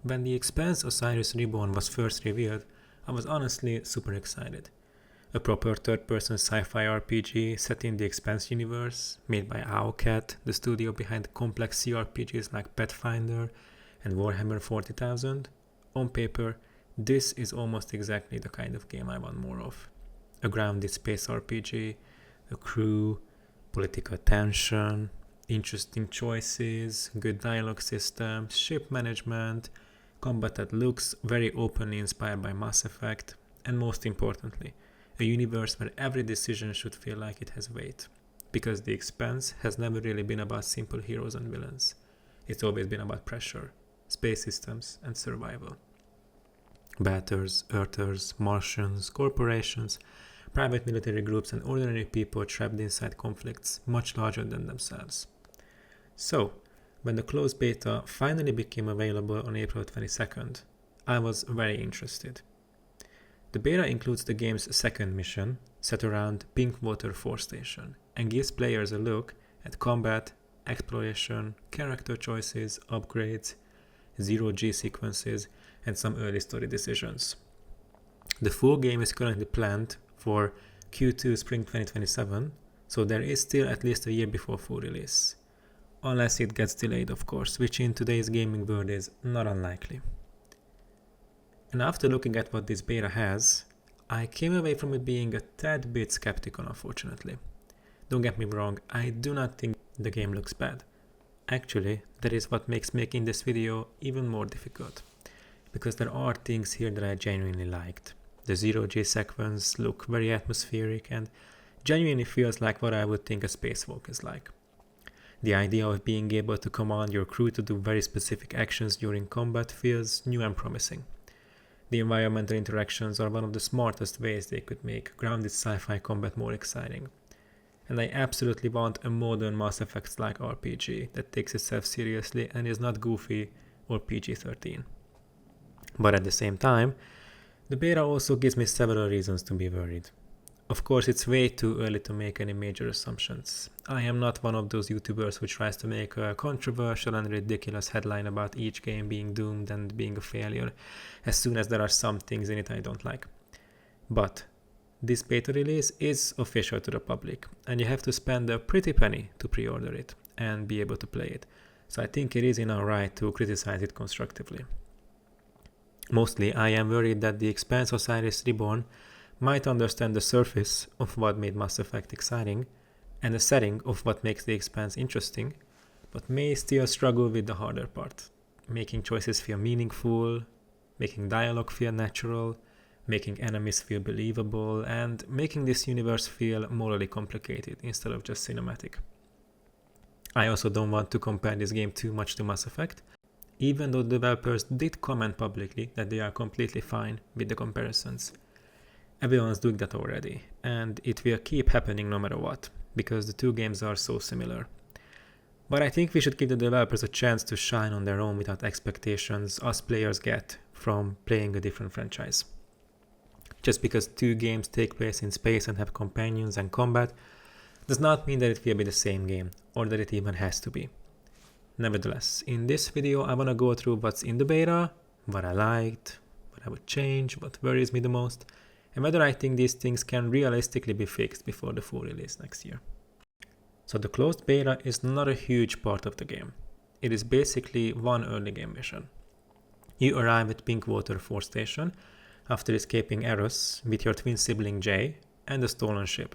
When the Expanse Osiris Reborn was first revealed, I was honestly super excited. A proper third-person sci-fi RPG set in the Expanse universe, made by Owlcat, the studio behind complex CRPGs like Pathfinder and Warhammer 40,000. On paper, this is almost exactly the kind of game I want more of. A grounded space RPG, a crew, political tension, interesting choices, good dialogue systems, ship management, combat that looks very openly inspired by Mass Effect, and most importantly, a universe where every decision should feel like it has weight. Because The Expanse has never really been about simple heroes and villains. It's always been about pressure, space systems, and survival. Batters, Earthers, Martians, corporations, private military groups, and ordinary people trapped inside conflicts much larger than themselves. So, when the closed beta finally became available on April 22nd, I was very interested. The beta includes the game's second mission, set around Pinkwater Force Station, and gives players a look at combat, exploration, character choices, upgrades, zero-G sequences, and some early story decisions. The full game is currently planned for Q2 Spring 2027, so there is still at least a year before full release. Unless it gets delayed, of course, which in today's gaming world is not unlikely. And after looking at what this beta has, I came away from it being a tad bit skeptical, unfortunately. Don't get me wrong, I do not think the game looks bad. Actually, that is what makes making this video even more difficult, because there are things here that I genuinely liked. The zero-G sequence look very atmospheric and genuinely feels like what I would think a spacewalk is like. The idea of being able to command your crew to do very specific actions during combat feels new and promising. The environmental interactions are one of the smartest ways they could make grounded sci-fi combat more exciting. And I absolutely want a modern Mass Effect-like RPG that takes itself seriously and is not goofy or PG-13. But at the same time, the beta also gives me several reasons to be worried. Of course, it's way too early to make any major assumptions. I am not one of those YouTubers who tries to make a controversial and ridiculous headline about each game being doomed and being a failure as soon as there are some things in it I don't like. But this beta release is official to the public, and you have to spend a pretty penny to pre-order it and be able to play it. So I think it is in our right to criticize it constructively. Mostly, I am worried that the Expanse Osiris Reborn might understand the surface of what made Mass Effect exciting and the setting of what makes the Expanse interesting, but may still struggle with the harder part, making choices feel meaningful, making dialogue feel natural, making enemies feel believable, and making this universe feel morally complicated instead of just cinematic. I also don't want to compare this game too much to Mass Effect, even though developers did comment publicly that they are completely fine with the comparisons. Everyone's doing that already, and it will keep happening no matter what, because the two games are so similar. But I think we should give the developers a chance to shine on their own without expectations us players get from playing a different franchise. Just because two games take place in space and have companions and combat does not mean that it will be the same game, or that it even has to be. Nevertheless, in this video I want to go through what's in the beta, what I liked, what I would change, what worries me the most, and whether I think these things can realistically be fixed before the full release next year. So the closed beta is not a huge part of the game. It is basically one early game mission. You arrive at Pinkwater Force Station after escaping Eros with your twin sibling Jay and a stolen ship.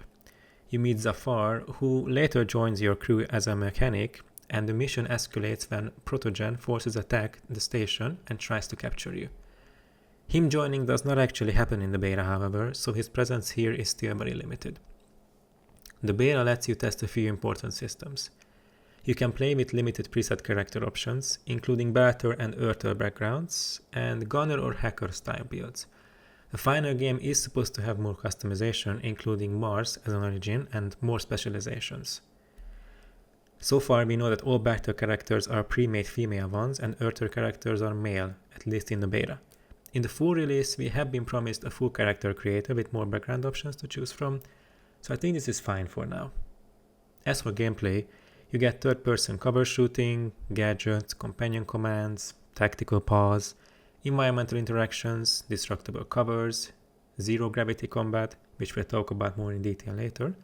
You meet Zafar, who later joins your crew as a mechanic, and the mission escalates when Protogen forces attack the station and tries to capture you. Him joining does not actually happen in the beta, however, so his presence here is still very limited. The beta lets you test a few important systems. You can play with limited preset character options, including Battle and Earther backgrounds, and Gunner or Hacker style builds. The final game is supposed to have more customization, including Mars as an origin and more specializations. So far we know that all Battle characters are pre-made female ones and Earther characters are male, at least in the beta. In the full release, we have been promised a full character creator with more background options to choose from, so I think this is fine for now. As for gameplay, you get third-person cover shooting, gadgets, companion commands, tactical pause, environmental interactions, destructible covers, zero gravity combat, which we'll talk about more in detail later,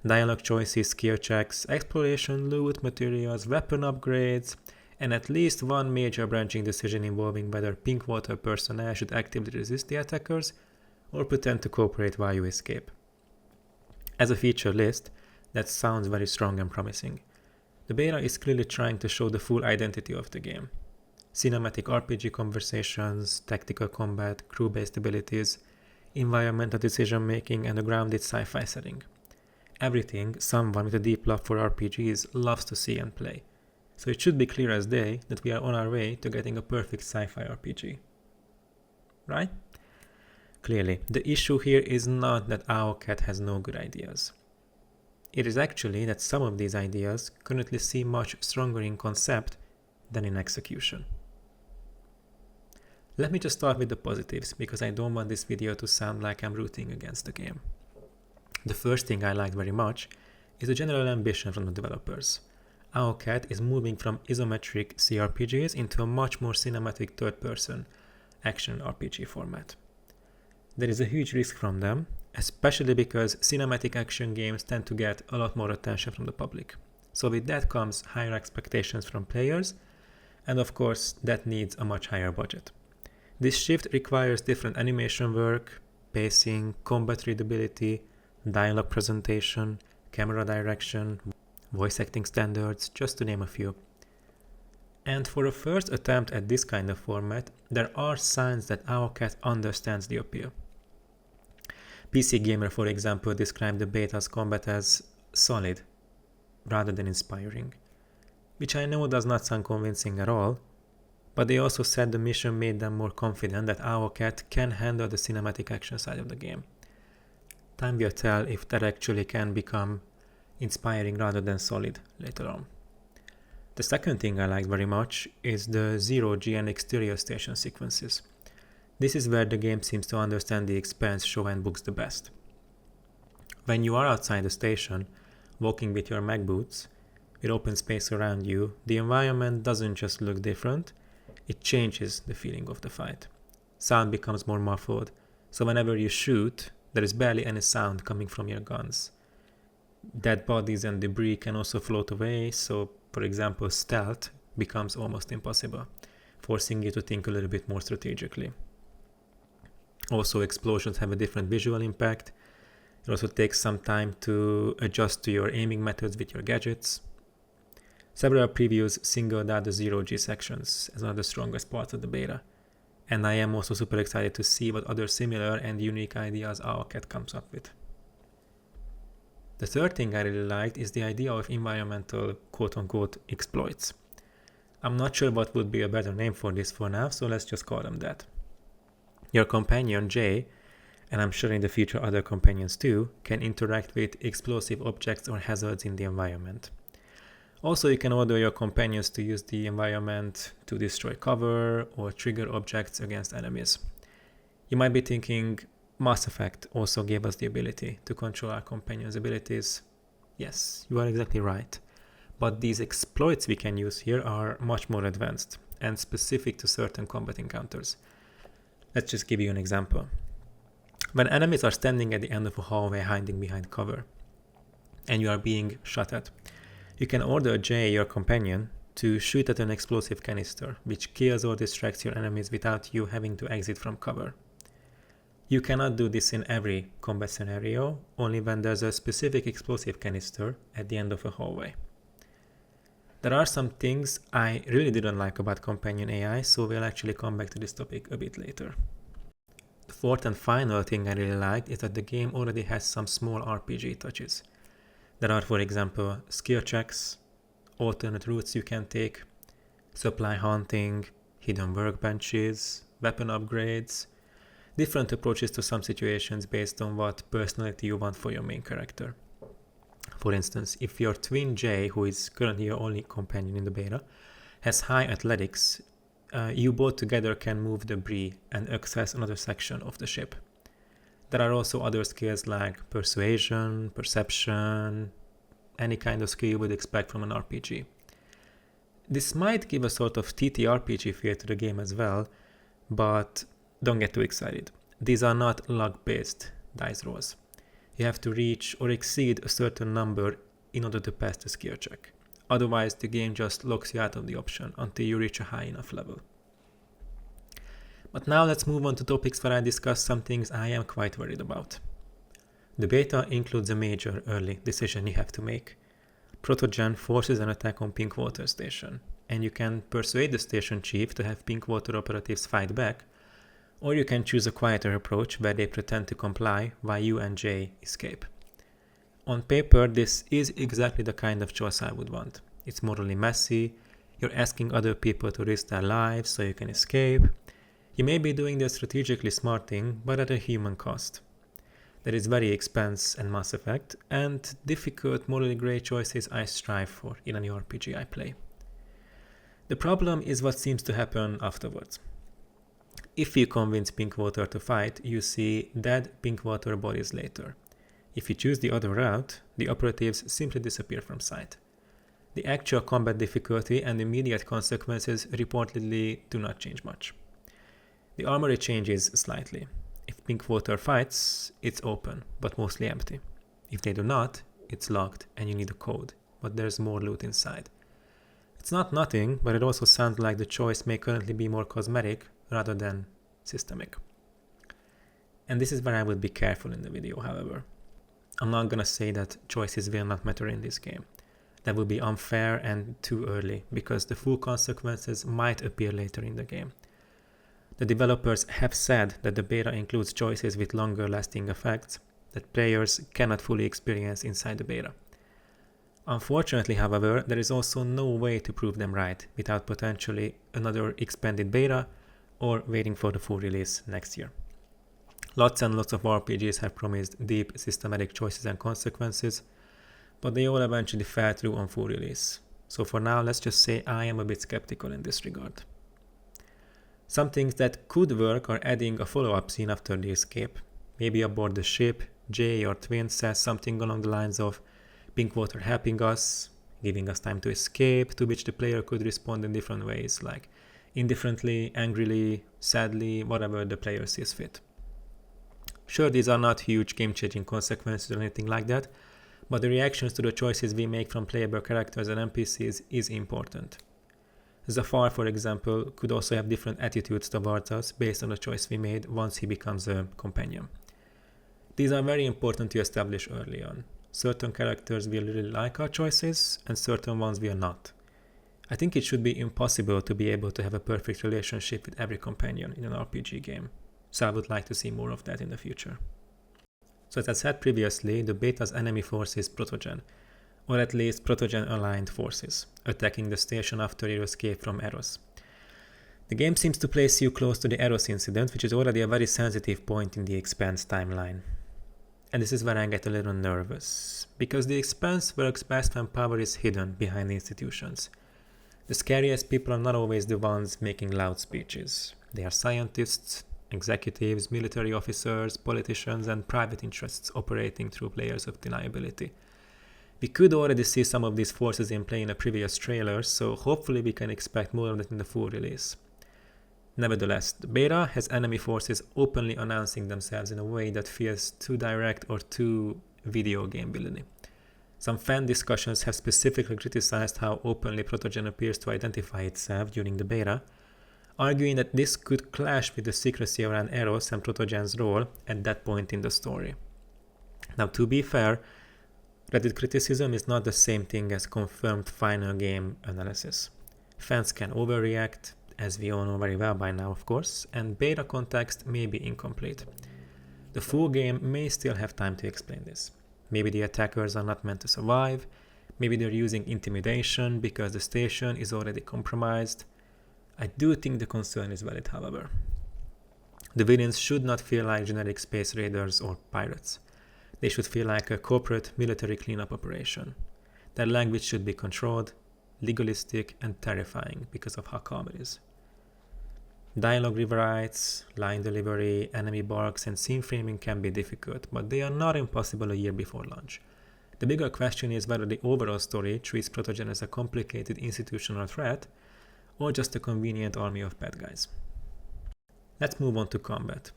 dialogue choices, skill checks, exploration, loot, materials, weapon upgrades, and at least one major branching decision involving whether pink water personnel should actively resist the attackers or pretend to cooperate while you escape. As a feature list, that sounds very strong and promising. The beta is clearly trying to show the full identity of the game. Cinematic RPG conversations, tactical combat, crew-based abilities, environmental decision-making, and a grounded sci-fi setting. Everything someone with a deep love for RPGs loves to see and play. So it should be clear as day that we are on our way to getting a perfect sci-fi RPG. Right? Clearly, the issue here is not that Owlcat has no good ideas. It is actually that some of these ideas currently seem much stronger in concept than in execution. Let me just start with the positives, because I don't want this video to sound like I'm rooting against the game. The first thing I liked very much is the general ambition from the developers. Owlcat is moving from isometric CRPGs into a much more cinematic third-person action RPG format. There is a huge risk from them, especially because cinematic action games tend to get a lot more attention from the public. So with that comes higher expectations from players, and of course that needs a much higher budget. This shift requires different animation work, pacing, combat readability, dialogue presentation, camera direction, voice acting standards, just to name a few. And for a first attempt at this kind of format, there are signs that Owlcat understands the appeal. PC Gamer, for example, described the beta's combat as solid rather than inspiring, which I know does not sound convincing at all, but they also said the mission made them more confident that Owlcat can handle the cinematic action side of the game. Time will tell if that actually can become inspiring rather than solid later on. The second thing I liked very much is the zero-G and exterior station sequences. This is where the game seems to understand the Expanse show and books the best. When you are outside the station, walking with your mech boots, with open space around you, the environment doesn't just look different, it changes the feeling of the fight. Sound becomes more muffled, so whenever you shoot, there is barely any sound coming from your guns. Dead bodies and debris can also float away, so for example stealth becomes almost impossible, forcing you to think a little bit more strategically. Also, explosions have a different visual impact. It also takes some time to adjust to your aiming methods with your gadgets. Several previews singled out the zero-G sections as one of the strongest parts of the beta, and I am also super excited to see what other similar and unique ideas Owlcat comes up with. The third thing I really liked is the idea of environmental quote-unquote exploits. I'm not sure what would be a better name for this for now, so let's just call them that. Your companion Jay, and I'm sure in the future other companions too, can interact with explosive objects or hazards in the environment. Also, you can order your companions to use the environment to destroy cover or trigger objects against enemies. You might be thinking, Mass Effect also gave us the ability to control our companions' abilities. Yes, you are exactly right. But these exploits we can use here are much more advanced and specific to certain combat encounters. Let's just give you an example. When enemies are standing at the end of a hallway hiding behind cover, and you are being shot at, you can order Jay, your companion, to shoot at an explosive canister, which kills or distracts your enemies without you having to exit from cover. You cannot do this in every combat scenario, only when there's a specific explosive canister at the end of a hallway. There are some things I really didn't like about companion AI, so we'll actually come back to this topic a bit later. The fourth and final thing I really liked is that the game already has some small RPG touches. There are, for example, skill checks, alternate routes you can take, supply hunting, hidden workbenches, weapon upgrades, different approaches to some situations based on what personality you want for your main character. For instance, if your twin Jay, who is currently your only companion in the beta, has high athletics, you both together can move debris and access another section of the ship. There are also other skills like persuasion, perception, any kind of skill you would expect from an RPG. This might give a sort of TTRPG feel to the game as well, but don't get too excited. These are not luck-based dice rolls. You have to reach or exceed a certain number in order to pass the skill check. Otherwise, the game just locks you out of the option until you reach a high enough level. But now let's move on to topics where I discuss some things I am quite worried about. The beta includes a major early decision you have to make. Protogen forces an attack on Pinkwater Station, and you can persuade the station chief to have Pinkwater operatives fight back, or you can choose a quieter approach where they pretend to comply while you and Jay escape. On paper, this is exactly the kind of choice I would want. It's morally messy, you're asking other people to risk their lives so you can escape. You may be doing the strategically smart thing, but at a human cost. That is very Expanse and Mass Effect, and difficult morally grey choices I strive for in any RPG I play. The problem is what seems to happen afterwards. If you convince Pinkwater to fight, you see dead Pinkwater bodies later. If you choose the other route, the operatives simply disappear from sight. The actual combat difficulty and immediate consequences reportedly do not change much. The armory changes slightly. If Pinkwater fights, it's open, but mostly empty. If they do not, it's locked and you need a code, but there's more loot inside. It's not nothing, but it also sounds like the choice may currently be more cosmetic rather than systemic. And this is where I would be careful in the video, however. I'm not gonna say that choices will not matter in this game. That would be unfair and too early, because the full consequences might appear later in the game. The developers have said that the beta includes choices with longer lasting effects that players cannot fully experience inside the beta. Unfortunately, however, there is also no way to prove them right without potentially another expanded beta or waiting for the full release next year. Lots and lots of RPGs have promised deep systematic choices and consequences, but they all eventually fell through on full release. So for now, let's just say I am a bit skeptical in this regard. Some things that could work are adding a follow-up scene after the escape. Maybe aboard the ship, Jay or Twin says something along the lines of Pinkwater helping us, giving us time to escape, to which the player could respond in different ways, like indifferently, angrily, sadly, whatever the player sees fit. Sure, these are not huge game-changing consequences or anything like that, but the reactions to the choices we make from playable characters and NPCs is important. Zafar, for example, could also have different attitudes towards us based on the choice we made once he becomes a companion. These are very important to establish early on. Certain characters will really like our choices, and certain ones will not. I think it should be impossible to be able to have a perfect relationship with every companion in an RPG game, so I would like to see more of that in the future. So as I said previously, the beta's enemy force is Protogen, or at least Protogen-aligned forces, attacking the station after your escape from Eros. The game seems to place you close to the Eros incident, which is already a very sensitive point in the Expanse timeline. And this is where I get a little nervous, because the Expanse works best when power is hidden behind the institutions. The scariest people are not always the ones making loud speeches. They are scientists, executives, military officers, politicians, and private interests operating through layers of deniability. We could already see some of these forces in play in a previous trailer, so hopefully we can expect more of that in the full release. Nevertheless, the beta has enemy forces openly announcing themselves in a way that feels too direct or too video game villainy. Some fan discussions have specifically criticized how openly Protogen appears to identify itself during the beta, arguing that this could clash with the secrecy around Eros and Protogen's role at that point in the story. Now, to be fair, Reddit criticism is not the same thing as confirmed final game analysis. Fans can overreact, as we all know very well by now, of course, and beta context may be incomplete. The full game may still have time to explain this. Maybe the attackers are not meant to survive, maybe they're using intimidation because the station is already compromised. I do think the concern is valid, however. The villains should not feel like generic space raiders or pirates. They should feel like a corporate military cleanup operation. Their language should be controlled, legalistic, and terrifying because of how calm it is. Dialogue rewrites, line delivery, enemy barks, and scene framing can be difficult, but they are not impossible a year before launch. The bigger question is whether the overall story treats Protogen as a complicated institutional threat or just a convenient army of bad guys. Let's move on to combat.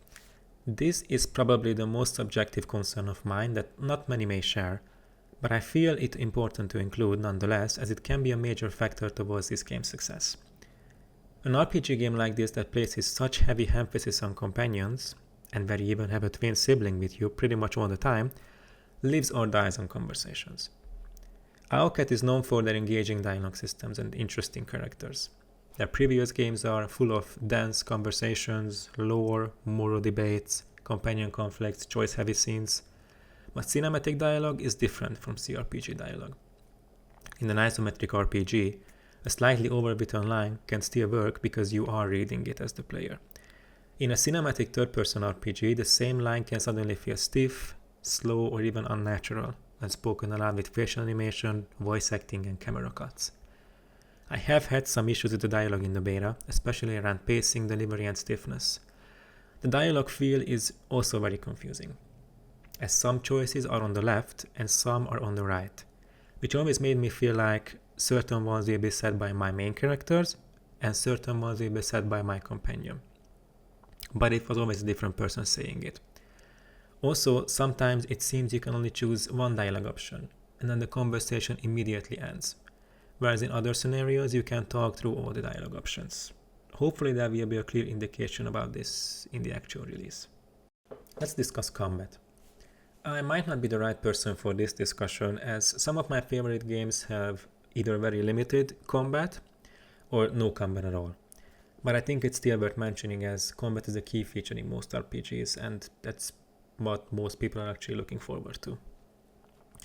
This is probably the most subjective concern of mine that not many may share, but I feel it important to include nonetheless, as it can be a major factor towards this game's success. An RPG game like this that places such heavy emphasis on companions, and where you even have a twin sibling with you pretty much all the time, lives or dies on conversations. Owlcat is known for their engaging dialogue systems and interesting characters. Their previous games are full of dense conversations, lore, moral debates, companion conflicts, choice-heavy scenes, but cinematic dialogue is different from CRPG dialogue. In an isometric RPG, a slightly overwritten line can still work because you are reading it as the player. In a cinematic third-person RPG, the same line can suddenly feel stiff, slow, or even unnatural when spoken aloud with facial animation, voice acting, and camera cuts. I have had some issues with the dialogue in the beta, especially around pacing, delivery, and stiffness. The dialogue feel is also very confusing, as some choices are on the left and some are on the right, which always made me feel like certain ones will be said by my main characters and certain ones will be said by my companion. But it was always a different person saying it. Also, sometimes it seems you can only choose one dialogue option, and then the conversation immediately ends. Whereas in other scenarios, you can talk through all the dialogue options. Hopefully there will be a clear indication about this in the actual release. Let's discuss combat. I might not be the right person for this discussion, as some of my favorite games have either very limited combat or no combat at all. But I think it's still worth mentioning, as combat is a key feature in most RPGs, and that's what most people are actually looking forward to.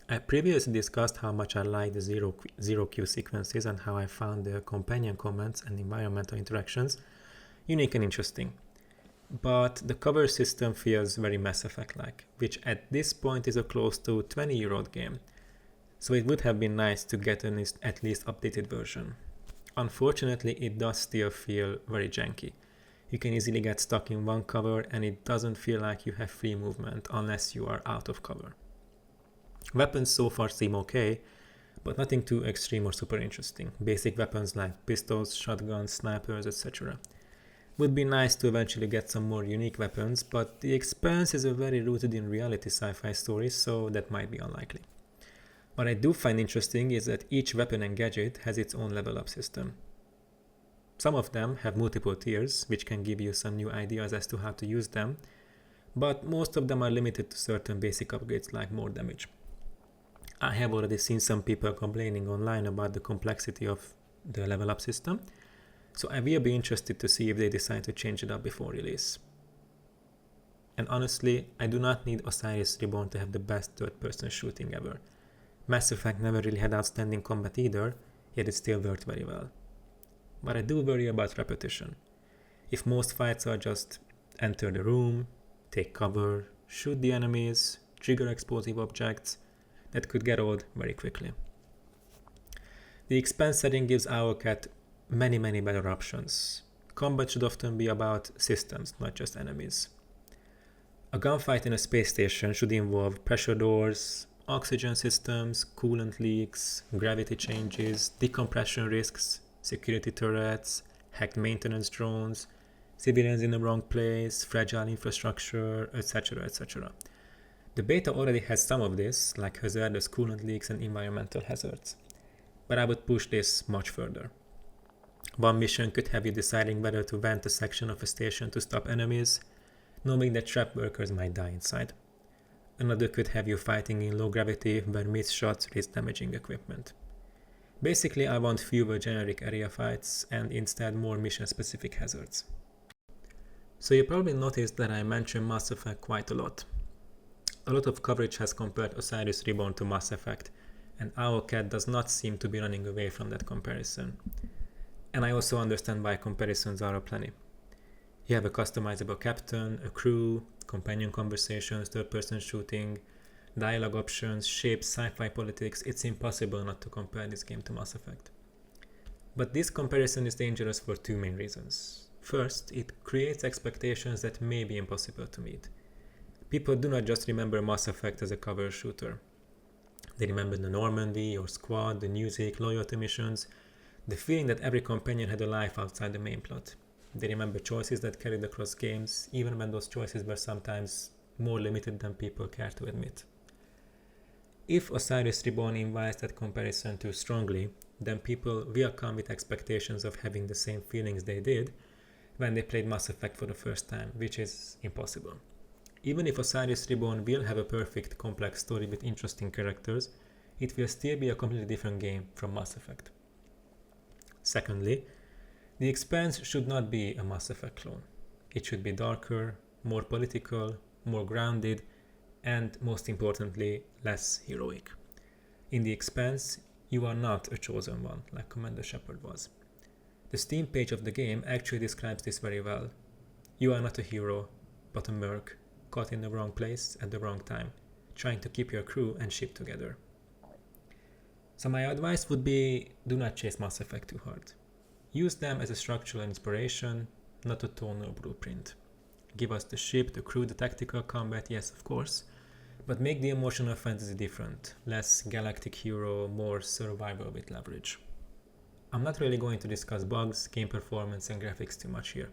I previously discussed how much I like the zero Q sequences and how I found the companion comments and environmental interactions unique and interesting. But the cover system feels very Mass Effect-like, which at this point is a close to 20-year-old game, so it would have been nice to get an at least updated version. Unfortunately, it does still feel very janky. You can easily get stuck in one cover and it doesn't feel like you have free movement unless you are out of cover. Weapons so far seem okay, but nothing too extreme or super interesting. Basic weapons like pistols, shotguns, snipers, etc. Would be nice to eventually get some more unique weapons, but the Expanse is a very rooted in reality sci-fi story, so that might be unlikely. What I do find interesting is that each weapon and gadget has its own level up system. Some of them have multiple tiers, which can give you some new ideas as to how to use them, but most of them are limited to certain basic upgrades like more damage. I have already seen some people complaining online about the complexity of the level up system, so I will be interested to see if they decide to change it up before release. And honestly, I do not need Osiris Reborn to have the best third-person shooting ever. Mass Effect never really had outstanding combat either, yet it still worked very well. But I do worry about repetition. If most fights are just enter the room, take cover, shoot the enemies, trigger explosive objects, that could get old very quickly. The Expanse setting gives Owlcat many better options. Combat should often be about systems, not just enemies. A gunfight in a space station should involve pressure doors, oxygen systems, coolant leaks, gravity changes, decompression risks, security turrets, hacked maintenance drones, civilians in the wrong place, fragile infrastructure, etc. etc. The beta already has some of this, like hazardous coolant leaks and environmental hazards, but I would push this much further. One mission could have you deciding whether to vent a section of a station to stop enemies, knowing that trap workers might die inside. Another could have you fighting in low gravity where missed shots risk damaging equipment. Basically, I want fewer generic area fights and instead more mission-specific hazards. So you probably noticed that I mentioned Mass Effect quite a lot. A lot of coverage has compared Osiris Reborn to Mass Effect, and Owlcat does not seem to be running away from that comparison. And I also understand why comparisons are aplenty. You have a customizable captain, a crew, companion conversations, third-person shooting, dialogue options, shapes, sci-fi politics. It's impossible not to compare this game to Mass Effect. But this comparison is dangerous for two main reasons. First, it creates expectations that may be impossible to meet. People do not just remember Mass Effect as a cover shooter. They remembered the Normandy, your squad, the music, loyalty missions, the feeling that every companion had a life outside the main plot. They remember choices that carried across games, even when those choices were sometimes more limited than people care to admit. If Osiris Reborn invites that comparison too strongly, then people will come with expectations of having the same feelings they did when they played Mass Effect for the first time, which is impossible. Even if Osiris Reborn will have a perfect, complex story with interesting characters, it will still be a completely different game from Mass Effect. Secondly, the Expanse should not be a Mass Effect clone. It should be darker, more political, more grounded, and most importantly, less heroic. In the Expanse, you are not a chosen one, like Commander Shepard was. The Steam page of the game actually describes this very well. You are not a hero, but a merc, caught in the wrong place at the wrong time, trying to keep your crew and ship together. So my advice would be, do not chase Mass Effect too hard. Use them as a structural inspiration, not a tonal blueprint. Give us the ship, the crew, the tactical combat, yes of course, but make the emotional fantasy different, less galactic hero, more survival with leverage. I'm not really going to discuss bugs, game performance and graphics too much here.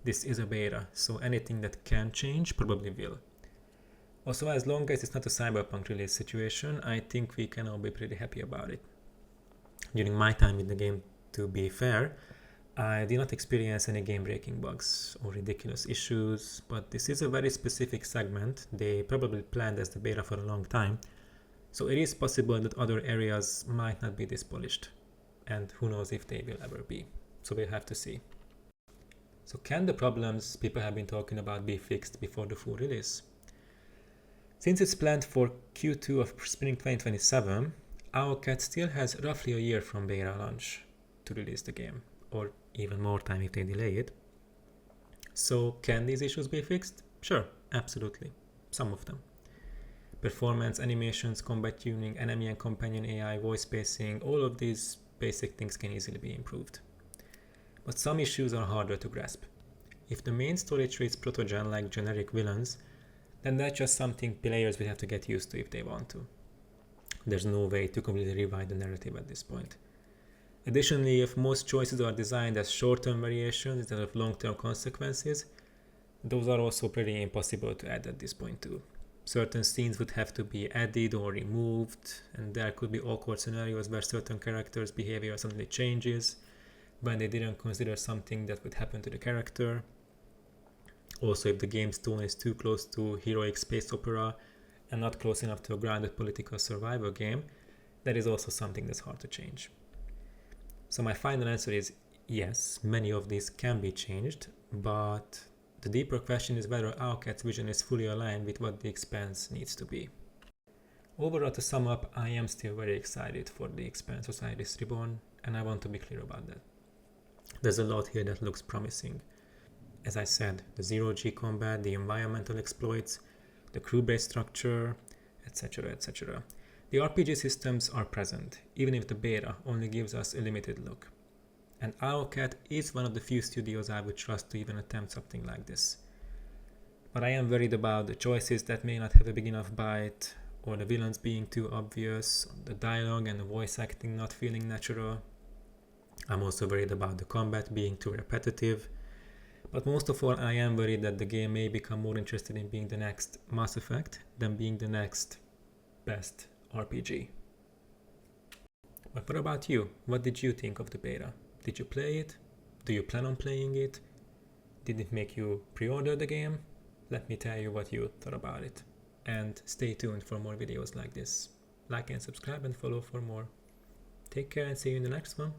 This is a beta, so anything that can change probably will. Also, as long as it's not a cyberpunk release situation, I think we can all be pretty happy about it. During my time in the game, to be fair, I did not experience any game-breaking bugs or ridiculous issues, but this is a very specific segment. They probably planned as the beta for a long time, so it is possible that other areas might not be this polished, and who knows if they will ever be. So we'll have to see. So can the problems people have been talking about be fixed before the full release? Since it's planned for Q2 of spring 2027, Owlcat still has roughly a year from beta launch to release the game, or even more time if they delay it. So can these issues be fixed? Sure, absolutely. Some of them. Performance, animations, combat tuning, enemy and companion AI, voice pacing, all of these basic things can easily be improved. But some issues are harder to grasp. If the main story treats protogen like generic villains, then that's just something players will have to get used to if they want to. There's no way to completely rewrite the narrative at this point. Additionally, if most choices are designed as short-term variations instead of long-term consequences, those are also pretty impossible to add at this point too. Certain scenes would have to be added or removed, and there could be awkward scenarios where certain characters' behavior suddenly changes when they didn't consider something that would happen to the character. Also, if the game's tone is too close to heroic space opera and not close enough to a grounded political survival game, that is also something that's hard to change. So my final answer is yes, many of these can be changed, but the deeper question is whether Owlcat's vision is fully aligned with what the Expanse needs to be. Overall, to sum up, I am still very excited for the Expanse Osiris Reborn, and I want to be clear about that. There's a lot here that looks promising. As I said, the zero-G combat, the environmental exploits, the crew-based structure, etc., etc. The RPG systems are present, even if the beta only gives us a limited look. And Owlcat is one of the few studios I would trust to even attempt something like this. But I am worried about the choices that may not have a big enough bite, or the villains being too obvious, the dialogue and the voice acting not feeling natural. I'm also worried about the combat being too repetitive. But most of all, I am worried that the game may become more interested in being the next Mass Effect than being the next best RPG. But what about you? What did you think of the beta? Did you play it? Do you plan on playing it? Did it make you pre-order the game? Let me tell you what you thought about it. And stay tuned for more videos like this. Like and subscribe and follow for more. Take care and see you in the next one.